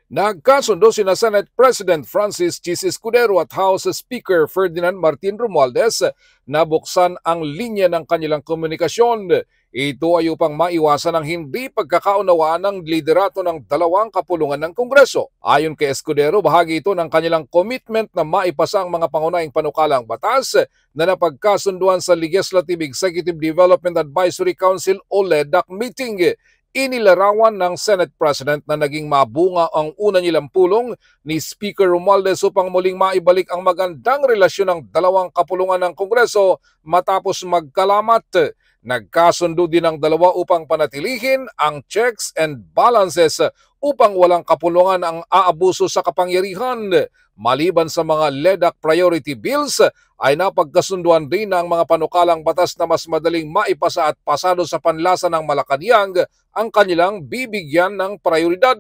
Nagkasundo sina Senate President Francis Chis Escudero at House Speaker Ferdinand Martin Romualdez na buksan ang linya ng kanilang komunikasyon. Ito ay upang maiwasan ang hindi pagkakaunawaan ng liderato ng dalawang kapulungan ng Kongreso. Ayon kay Escudero, bahagi ito ng kanilang commitment na maipasa ang mga pangunahing panukalang batas na napagkasunduan sa Legislative Executive Development Advisory Council o LEDAC meeting. Inilarawan ng Senate President na naging mabunga ang una nilang pulong ni Speaker Romualdez upang muling maibalik ang magandang relasyon ng dalawang kapulungan ng Kongreso matapos magkalamat. Nagkasundo din ang dalawa upang panatilihin ang checks and balances upang walang kapulungan ang aabuso sa kapangyarihan. Maliban sa mga LEDAC priority bills, ay napagkasunduan din ng mga panukalang batas na mas madaling maipasa at pasado sa panlasa ng Malacanang ang kanilang bibigyan ng prioridad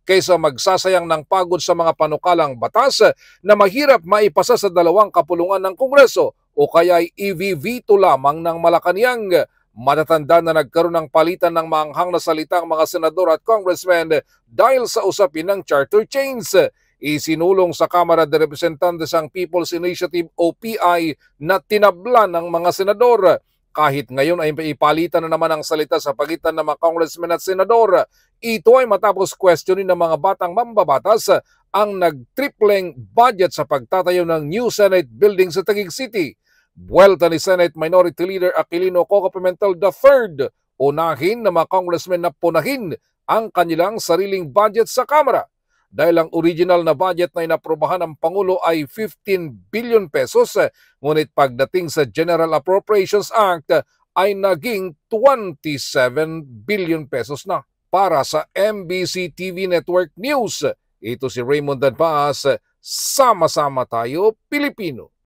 kaysa magsasayang ng pagod sa mga panukalang batas na mahirap maipasa sa dalawang kapulungan ng Kongreso o kaya ay i-veto lamang ng Malacanang. Matatanda na nagkaroon ng palitan ng maanghang na salita ang mga senador at congressmen dahil sa usapin ng charter change. Isinulong sa Kamara de Representantes ang People's Initiative o PI na tinabla ng mga senador. Kahit ngayon ay ipalitan na naman ang salita sa pagitan ng mga congressmen at senador, ito ay matapos questionin ng mga batang mambabatas ang nagtripleng budget sa pagtatayo ng new Senate building sa Taguig City. Buwelta ni Senate Minority Leader Aquilino Coco Pimentel III, unahin na mga congressmen na punahin ang kanilang sariling budget sa Kamara. Dahil ang original na budget na inaprobahan ng Pangulo ay 15 billion pesos, ngunit pagdating sa General Appropriations Act ay naging 27 billion pesos na. Para sa MBC TV Network News, ito si Raymond Danpas, sama-sama tayo Pilipino.